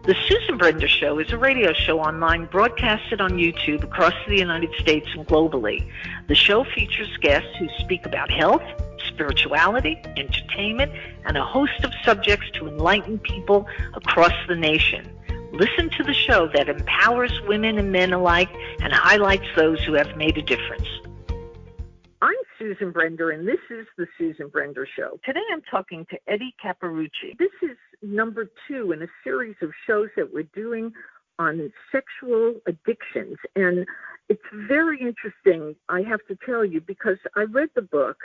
The Susan Brender Show is a radio show online broadcasted on YouTube across the United States and globally. The show features guests who speak about health, spirituality, entertainment, and a host of subjects to enlighten people across the nation. Listen to the show that empowers women and men alike and highlights those who have made a difference. I'm Susan Brender, and this is the Susan Brender Show. Today I'm talking to Eddie Capparucci. This is number 2 in a series of shows that we're doing on sexual addictions. And it's very interesting, I have to tell you, because I read the book,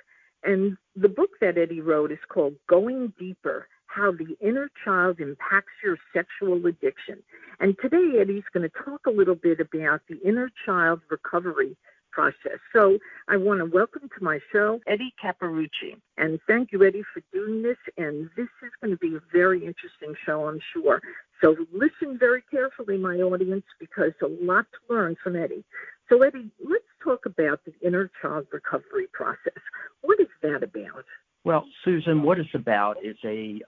and the book that Eddie wrote is called Going Deeper: How the Inner Child Impacts Your Sexual Addiction. And today Eddie's going to talk a little bit about the inner child recovery process. So I want to welcome to my show Eddie Capparucci. And thank you, Eddie, for doing this. And this is going to be a very interesting show, I'm sure. So listen very carefully, my audience, because a lot to learn from Eddie. So, Eddie, let's talk about the inner child recovery process. What is that about? Well, Susan, what it's about is a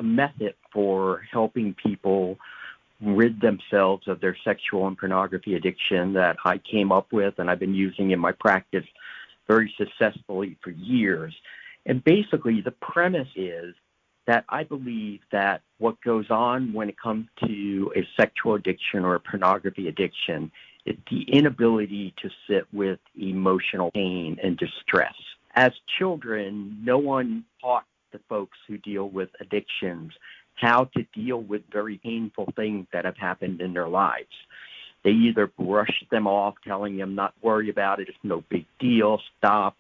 method for helping people rid themselves of their sexual and pornography addiction that I came up with and I've been using in my practice very successfully for years. And basically the premise is that I believe that what goes on when it comes to a sexual addiction or a pornography addiction is the inability to sit with emotional pain and distress. As children, no one taught the folks who deal with addictions how to deal with very painful things that have happened in their lives. They either brush them off, telling them not worry about it, it's no big deal, stop,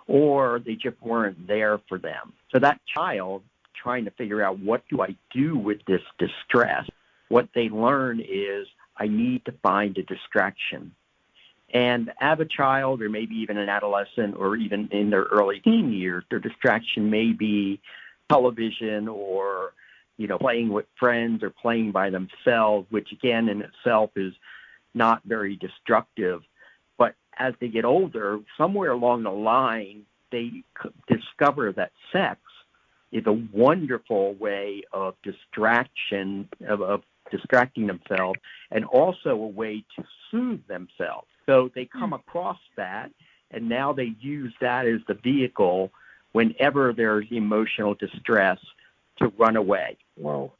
or they just weren't there for them. So that child trying to figure out, what do I do with this distress? What they learn is, I need to find a distraction. And as a child, or maybe even an adolescent, or even in their early teen years, their distraction may be television or playing with friends or playing by themselves, which again in itself is not very destructive. But as they get older, somewhere along the line, they discover that sex is a wonderful way of distraction, of distracting themselves, and also a way to soothe themselves. So they come across that, and now they use that as the vehicle whenever there's emotional distress to run away. Whoa.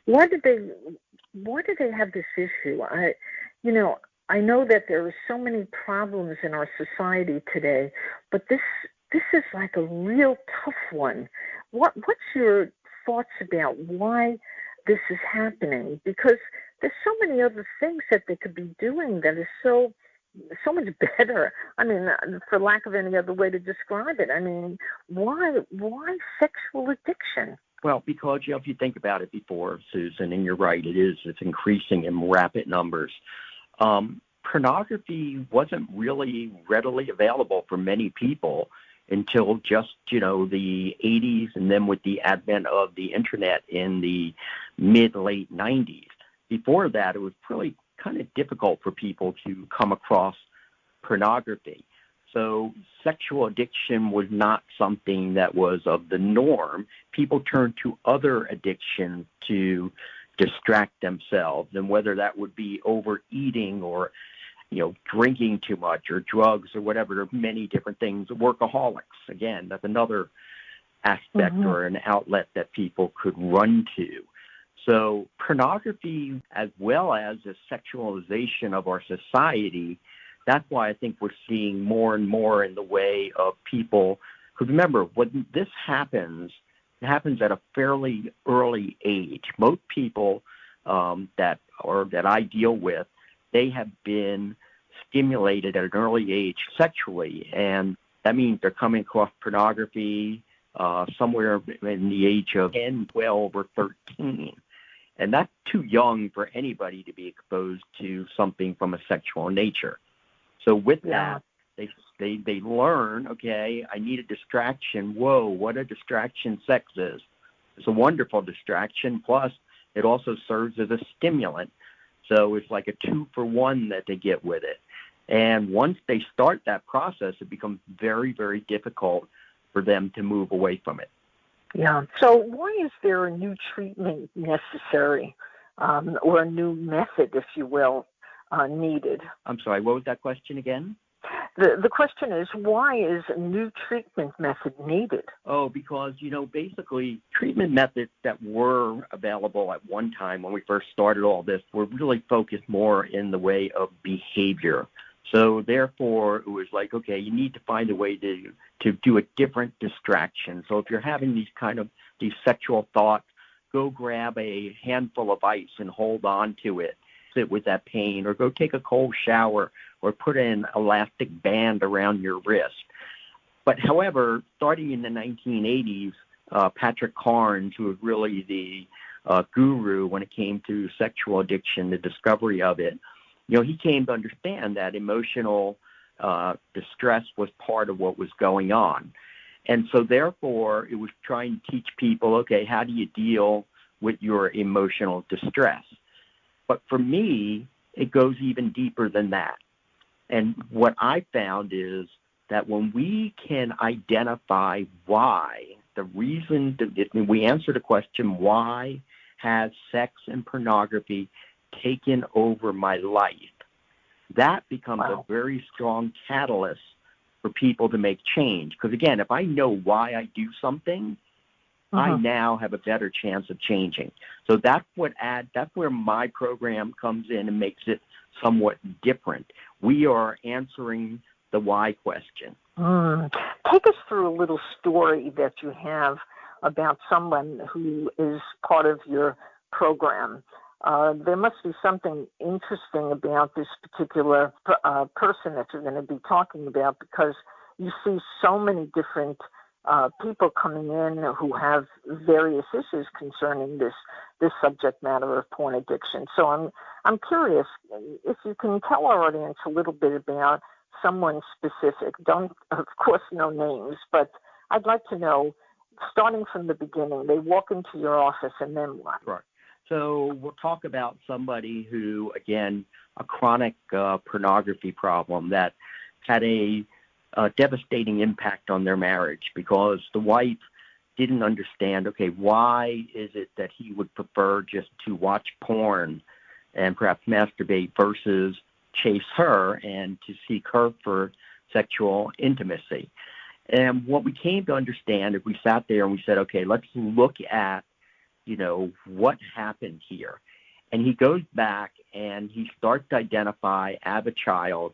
Why did they have this issue? I know that there are so many problems in our society today, but this is like a real tough one. What's your thoughts about why this is happening? Because there's so many other things that they could be doing that is so much better. I mean, for lack of any other way to describe it. I mean, why sexual addiction? Well, because, if you think about it before, Susan, and you're right, it's increasing in rapid numbers. Pornography wasn't really readily available for many people until just, the 80s, and then with the advent of the internet in the mid-late 90s. Before that, it was really kind of difficult for people to come across pornography. So sexual addiction was not something that was of the norm. People turned to other addictions to distract themselves, and whether that would be overeating or, drinking too much or drugs or whatever. There are many different things. Workaholics, again, that's another aspect or an outlet that people could run to. So pornography, as well as the sexualization of our society, that's why I think we're seeing more and more in the way of people. Because remember, when this happens, it happens at a fairly early age. Most people that I deal with, they have been stimulated at an early age sexually, and that means they're coming across pornography somewhere in the age of 10, 12, or 13. And that's too young for anybody to be exposed to something from a sexual nature. So with that, they learn, okay, I need a distraction. Whoa, what a distraction sex is. It's a wonderful distraction. Plus, it also serves as a stimulant. So it's like a 2-for-1 that they get with it. And once they start that process, it becomes very, very difficult for them to move away from it. Yeah. So why is there a new treatment necessary or a new method, if you will, needed? I'm sorry, what was that question again? The question is, why is a new treatment method needed? Oh, because, basically treatment methods that were available at one time when we first started all this were really focused more in the way of behavior. So therefore, it was like, okay, you need to find a way to do a different distraction. So if you're having these sexual thoughts, go grab a handful of ice and hold on to it, sit with that pain, or go take a cold shower, or put an elastic band around your wrist. But however, starting in the 1980s, Patrick Carnes, who was really the guru when it came to sexual addiction, the discovery of it, he came to understand that emotional distress was part of what was going on. And so therefore, it was trying to teach people, okay, how do you deal with your emotional distress? But for me, it goes even deeper than that. And what I found is that when we can identify why, the reason, we answer the question, why has sex and pornography taken over my life? That becomes a very strong catalyst for people to make change. Because again, if I know why I do something, I now have a better chance of changing. So that's where my program comes in and makes it somewhat different. We are answering the why question. Take us through a little story that you have about someone who is part of your program. There must be something interesting about this particular person that you're going to be talking about, because you see so many different people coming in who have various issues concerning this subject matter of porn addiction. So I'm curious if you can tell our audience a little bit about someone specific. Don't, of course, no names, but I'd like to know, starting from the beginning, they walk into your office and then what? Right. So we'll talk about somebody who, again, a chronic pornography problem that had a devastating impact on their marriage, because the wife didn't understand, okay, why is it that he would prefer just to watch porn and perhaps masturbate versus chase her and to seek her for sexual intimacy. And what we came to understand, if we sat there and we said, okay, let's look at, what happened here. And he goes back and he starts to identify as a child,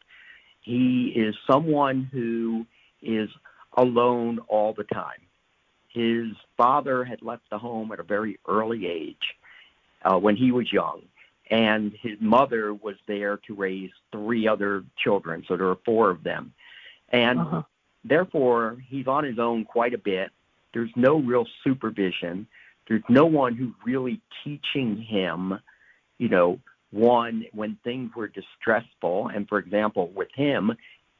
he is someone who is alone all the time. His father had left the home at a very early age when he was young, and his mother was there to raise 3 other children, so there were 4 of them. And therefore, he's on his own quite a bit. There's no real supervision. There's no one who's really teaching him, one, when things were distressful, and for example, with him,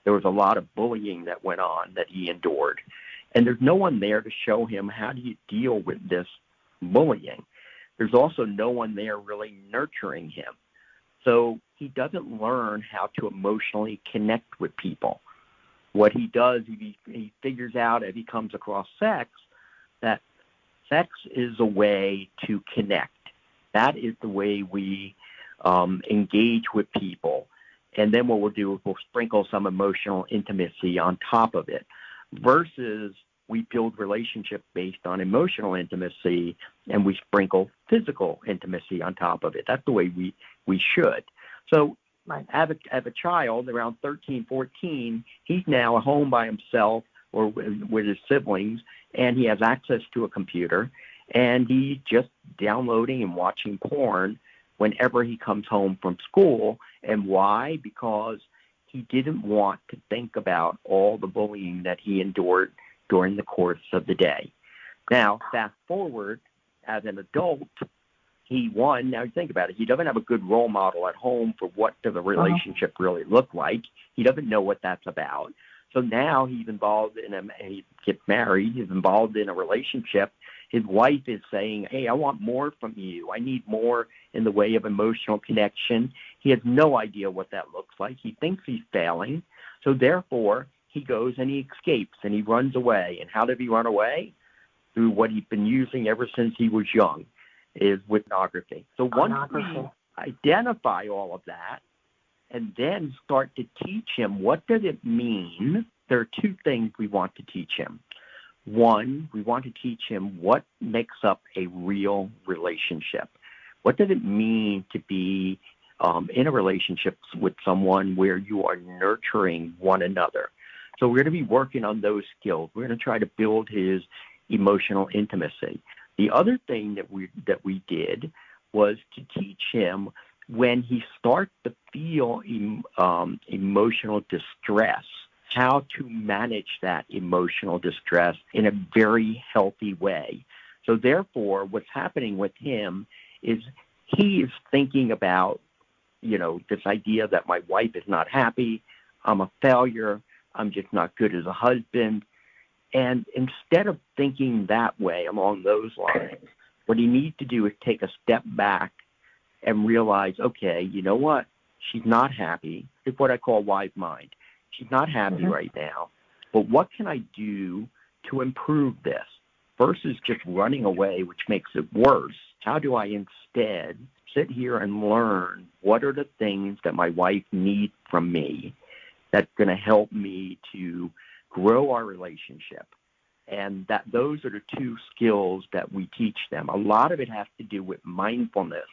there was a lot of bullying that went on that he endured. And there's no one there to show him how do you deal with this bullying. There's also no one there really nurturing him. So he doesn't learn how to emotionally connect with people. What he does, he figures out as he comes across sex, that sex is a way to connect. That is the way we engage with people. And then what we'll do is we'll sprinkle some emotional intimacy on top of it, versus we build relationships based on emotional intimacy and we sprinkle physical intimacy on top of it. That's the way we should. So as a child, around 13, 14, he's now at home by himself or with his siblings, and he has access to a computer, and he's just downloading and watching porn whenever he comes home from school. And why? Because he didn't want to think about all the bullying that he endured during the course of the day. Now, fast forward, as an adult, now think about it, he doesn't have a good role model at home for what does a relationship really look like. He doesn't know what that's about. So now he's involved he gets married, he's involved in a relationship. His wife is saying, hey, I want more from you. I need more in the way of emotional connection. He has no idea what that looks like. He thinks he's failing. So therefore, he goes and he escapes and he runs away. And how did he run away? Through what he'd been using ever since he was young. is with pornography. So once we identify all of that and then start to teach him what does it mean, there are two things we want to teach him. One, we want to teach him what makes up a real relationship. What does it mean to be in a relationship with someone where you are nurturing one another? So we're going to be working on those skills. We're going to try to build his emotional intimacy. The other thing that we did was to teach him when he starts to feel emotional distress, how to manage that emotional distress in a very healthy way. So therefore, what's happening with him is he is thinking about, this idea that my wife is not happy, I'm a failure, I'm just not good as a husband. And instead of thinking that way along those lines, what he needs to do is take a step back and realize, okay, you know what? She's not happy. It's what I call wise mind. She's not happy right now. But what can I do to improve this? Versus just running away, which makes it worse. How do I instead sit here and learn what are the things that my wife needs from me that's going to help me to grow our relationship? And that those are the two skills that we teach them. A lot of it has to do with mindfulness.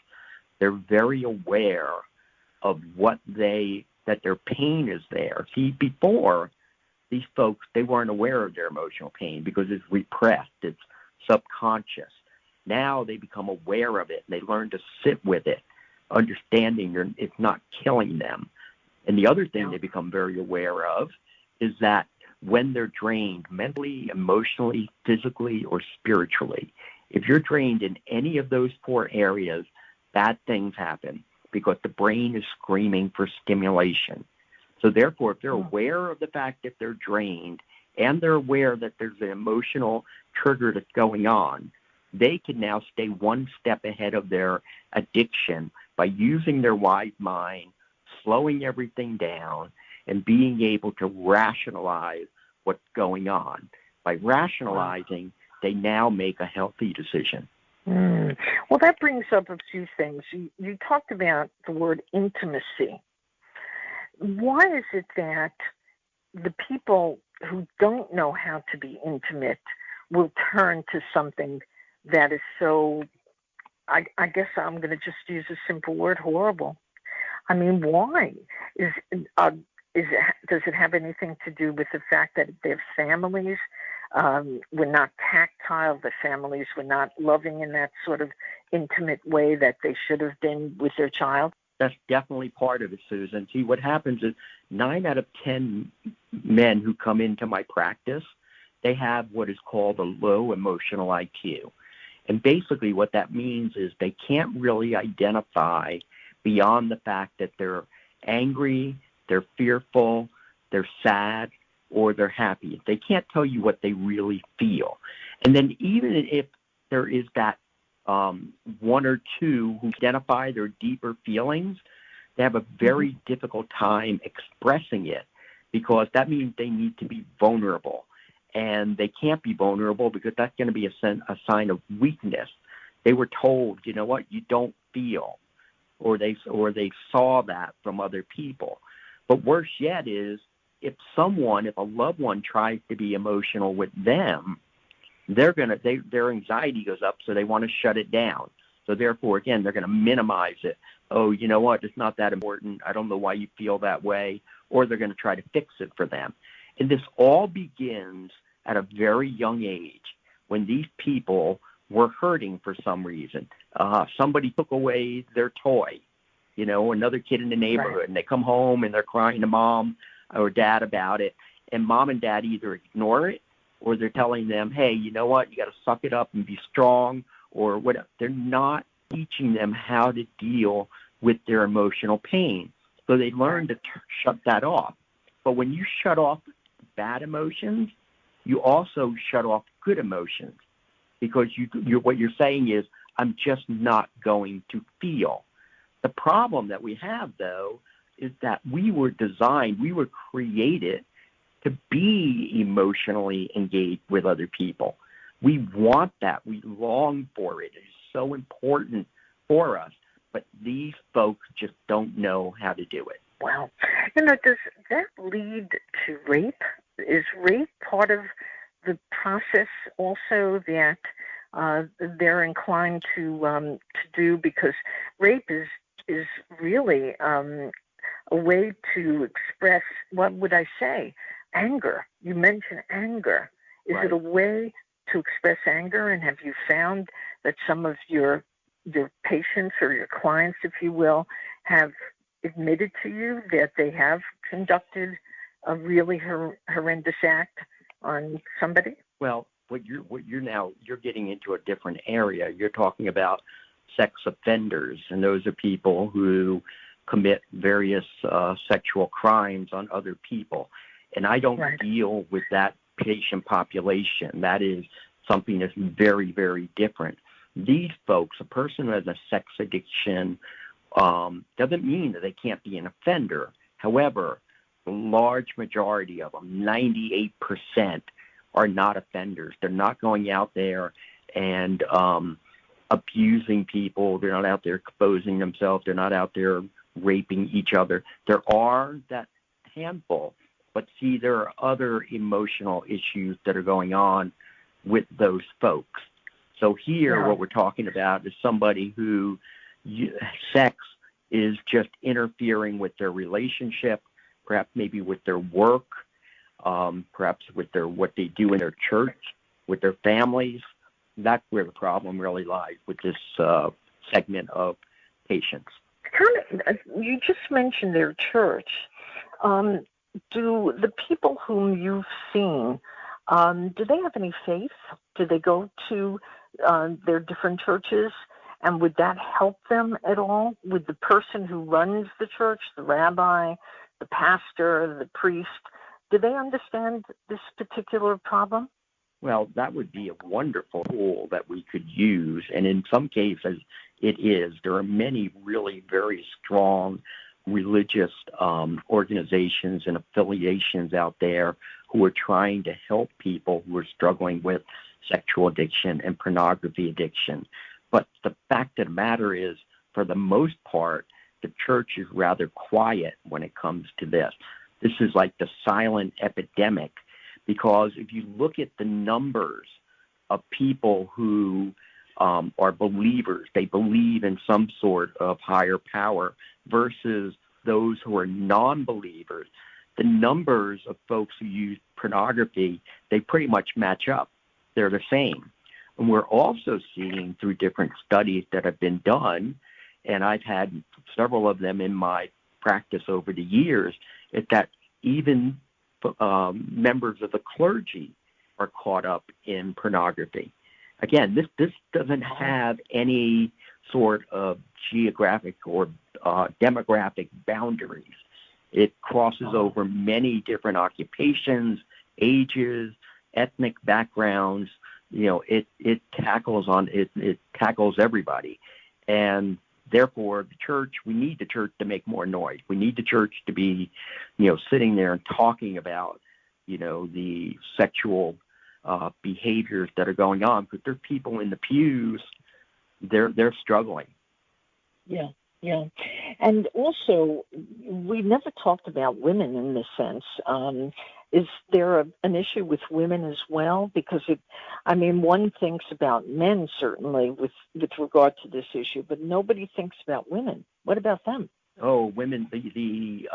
They're very aware of that their pain is there. See, before, these folks, they weren't aware of their emotional pain because it's repressed, it's subconscious. Now they become aware of it. They learn to sit with it, understanding it's not killing them. And the other thing they become very aware of is that when they're drained mentally, emotionally, physically, or spiritually, if you're drained in any of those four areas, bad things happen because the brain is screaming for stimulation. So therefore, if they're aware of the fact that they're drained and they're aware that there's an emotional trigger that's going on, they can now stay one step ahead of their addiction by using their wise mind, slowing everything down, and being able to rationalize what's going on. By rationalizing, they now make a healthy decision. Well, that brings up a few things. You talked about the word intimacy. Why is it that the people who don't know how to be intimate will turn to something that is so, I guess I'm going to just use a simple word, horrible? I mean, why? Does it have anything to do with the fact that their families were not tactile, the families were not loving in that sort of intimate way that they should have been with their child? That's definitely part of it, Susan. See, what happens is 9 out of 10 men who come into my practice, they have what is called a low emotional IQ. And basically what that means is they can't really identify beyond the fact that they're angry, they're fearful, they're sad, or they're happy. They can't tell you what they really feel. And then even if there is that one or two who identify their deeper feelings, they have a very difficult time expressing it because that means they need to be vulnerable. And they can't be vulnerable because that's going to be a sign of weakness. They were told, you know what, you don't feel, or they saw that from other people. But worse yet is if a loved one tries to be emotional with them, their anxiety goes up, so they want to shut it down. So therefore, again, they're going to minimize it. Oh, you know what, it's not that important. I don't know why you feel that way. Or they're going to try to fix it for them. And this all begins at a very young age when these people were hurting for some reason. Somebody took away their toy, another kid in the neighborhood, right. And they come home and they're crying to mom or dad about it. And mom and dad either ignore it or they're telling them, hey, you know what, you got to suck it up and be strong or whatever. They're not teaching them how to deal with their emotional pain. So they learn to shut that off. But when you shut off bad emotions, you also shut off good emotions because what you're saying is, I'm just not going to feel. The problem that we have, though, is that we were created to be emotionally engaged with other people. We want that. We long for it. It's so important for us, but these folks just don't know how to do it. Wow. Does that lead to rape? Is rape part of the process also that they're inclined to do? Because rape is really a way to express, what would I say, anger. You mentioned anger. Is Right. it a way to express anger? And have you found that some of your patients or your clients, if you will, have admitted to you that they have conducted a really horrendous act on somebody? Well, you're getting into a different area. You're talking about sex offenders, and those are people who commit various sexual crimes on other people. And I don't Right. deal with that patient population. That is something that's very, very different. These folks, a person who has a sex addiction, doesn't mean that they can't be an offender. However, the large majority of them, 98%, are not offenders. They're not going out there and abusing people. They're not out there exposing themselves. They're not out there raping each other. There are that handful, but see, there are other emotional issues that are going on with those folks. So here, what we're talking about is somebody who sex is just interfering with their relationship, perhaps maybe with their work, perhaps with what they do in their church, with their families. That's where the problem really lies with this segment of patients. You just mentioned their church. Do the people whom you've seen, do they have any faith? Do they go to their different churches? And would that help them at all? Would the person who runs the church, the rabbi, the pastor, the priest, do they understand this particular problem? Well, that would be a wonderful tool that we could use. And in some cases, it is. There are many really very strong religious organizations and affiliations out there who are trying to help people who are struggling with sexual addiction and pornography addiction. But the fact of the matter is, for the most part, the church is rather quiet when it comes to this. This is like the silent epidemic, because if you look at the numbers of people who are believers, they believe in some sort of higher power, versus those who are non-believers, the numbers of folks who use pornography, they pretty much match up. They're the same. And we're also seeing through different studies that have been done, and I've had several of them in my practice over the years, is that even members of the clergy are caught up in pornography. Again, this doesn't have any sort of geographic or demographic boundaries. It crosses over many different occupations, ages, ethnic backgrounds. You know, it tackles everybody, and therefore the church. We need the church to make more noise. We need the church to be, sitting there and talking about, the sexual behaviors that are going on, because there are people in the pews. They're struggling. Yeah. And also, we never talked about women in this sense. Is there an issue with women as well? Because one thinks about men certainly with regard to this issue, but nobody thinks about women. What about them? Oh, women, the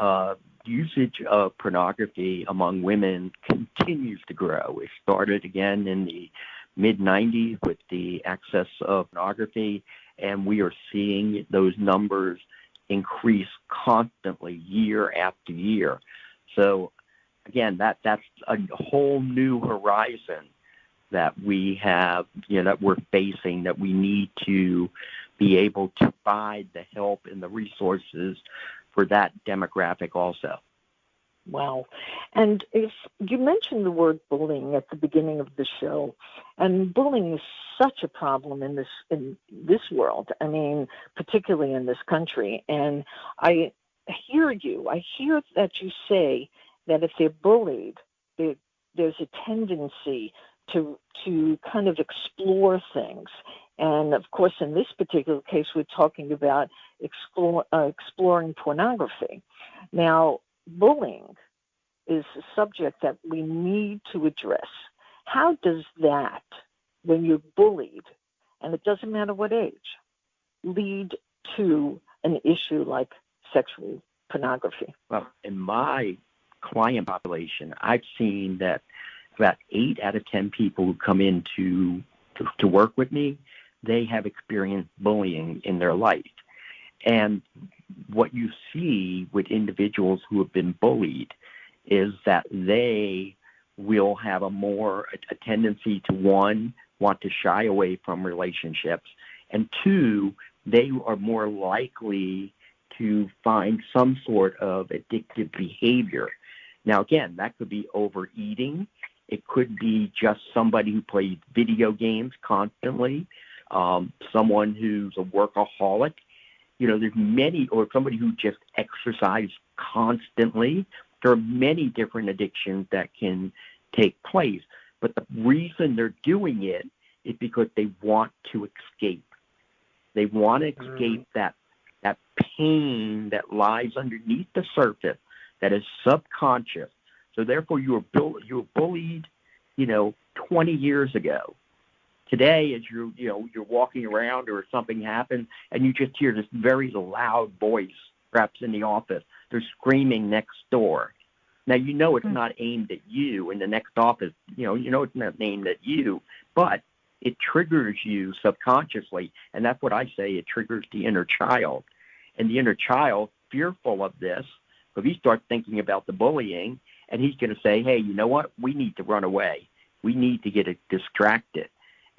usage of pornography among women continues to grow. It started again in the mid-'90s with the access of pornography, and we are seeing those numbers increase constantly year after year. So, again, that's a whole new horizon that we have, that we're facing, that we need to be able to provide the help and the resources for that demographic also. Wow. And if you mentioned the word bullying at the beginning of the show, and bullying is such a problem in this world, particularly in this country. And I hear that you say that if they're bullied, there's a tendency to kind of explore things. And, of course, in this particular case, we're talking about exploring pornography. Now, bullying is a subject that we need to address. How does that, when you're bullied, and it doesn't matter what age, lead to an issue like sexual pornography? Well, in my client population, I've seen that about 8 out of 10 people who come in to work with me, they have experienced bullying in their life. And what you see with individuals who have been bullied is that they will have a tendency to, 1, want to shy away from relationships, and 2, they are more likely to find some sort of addictive behavior. Now, again, that could be overeating. It could be just somebody who plays video games constantly, someone who's a workaholic. There's many, or somebody who just exercises constantly. There are many different addictions that can take place. But the reason they're doing it is because they want to escape. They want to escape that pain that lies underneath the surface, that is subconscious. So therefore, you were bullied, 20 years ago. Today, as you're walking around or something happens, and you just hear this very loud voice, perhaps in the office, they're screaming next door. Now, it's not aimed at you in the next office. It's not aimed at you, but it triggers you subconsciously. And that's what I say, it triggers the inner child. And the inner child, fearful of this, if he starts thinking about the bullying, and he's going to say, hey, you know what? We need to run away. We need to get distracted.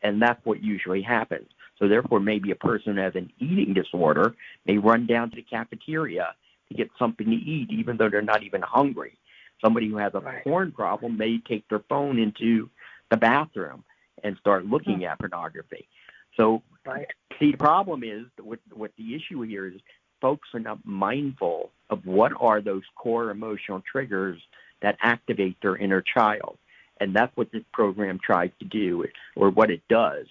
And that's what usually happens. So therefore, maybe a person who has an eating disorder may run down to the cafeteria to get something to eat, even though they're not even hungry. Somebody who has a porn problem may take their phone into the bathroom and start looking at pornography. So, see, the problem is, what the issue here is, folks are not mindful of what are those core emotional triggers that activate their inner child. And that's what this program tries to do, or what it does.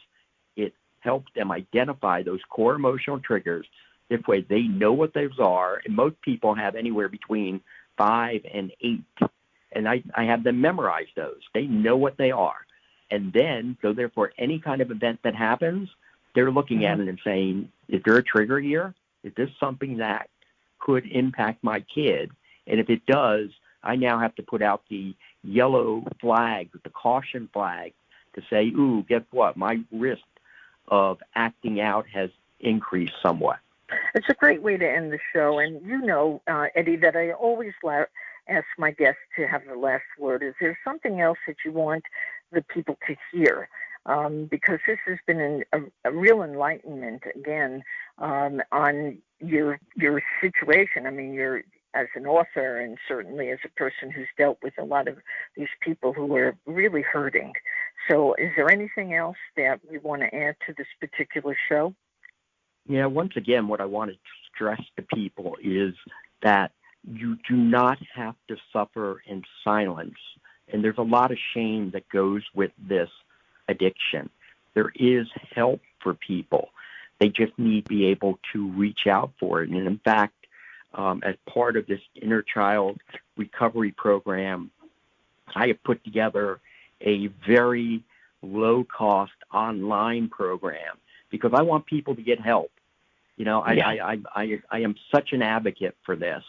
It helps them identify those core emotional triggers. This way they know what those are, and most people have anywhere between 5 and 8. And I have them memorize those. They know what they are. And then, so therefore, any kind of event that happens, they're looking at it and saying, is there a trigger here? Is this something that could impact my kid? And if it does, I now have to put out the yellow flag, the caution flag, to say, ooh, guess what? My risk of acting out has increased somewhat. It's a great way to end the show. And Eddie, that I always ask my guests to have the last word. Is there something else that you want the people to hear? Because this has been a real enlightenment, again, on your situation. I mean, you're, as an author, and certainly as a person who's dealt with a lot of these people who are really hurting. So is there anything else that you want to add to this particular show? Yeah, once again, what I want to stress to people is that you do not have to suffer in silence. And there's a lot of shame that goes with this addiction. There is help for people. They just need to be able to reach out for it. And in fact, as part of this inner child recovery program, I have put together a very low-cost online program because I want people to get help. I am such an advocate for this.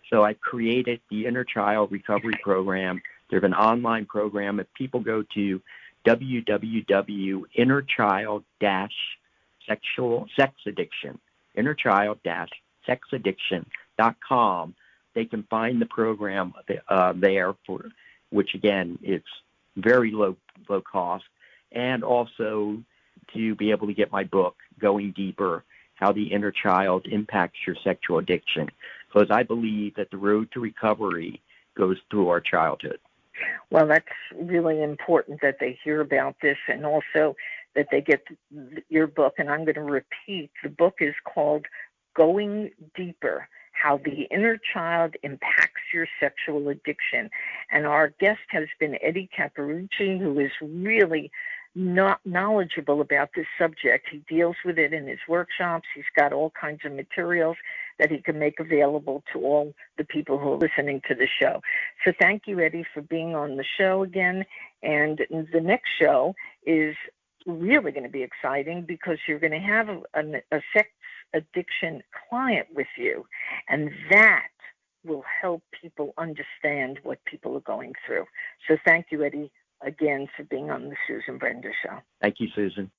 So I created the Inner Child Recovery Program. There's an online program. If people go to innerchild-sexaddiction.com, they can find the program there, for which again it's very low cost, and also to be able to get my book, Going Deeper: How the Inner Child Impacts Your Sexual Addiction, because I believe that the road to recovery goes through our childhood. Well, that's really important that they hear about this, and also that they get your book. And I'm going to repeat, the book is called Going Deeper: How the Inner Child Impacts Your Sexual Addiction. And our guest has been Eddie Capparucci, who is really not knowledgeable about this subject. He deals with it in his workshops. He's got all kinds of materials that he can make available to all the people who are listening to the show. So thank you, Eddie, for being on the show again. And the next show is really going to be exciting because you're going to have a sex addiction client with you, and that will help people understand what people are going through. So thank you, Eddie, again for being on the Susan Brender Show. Thank you, Susan.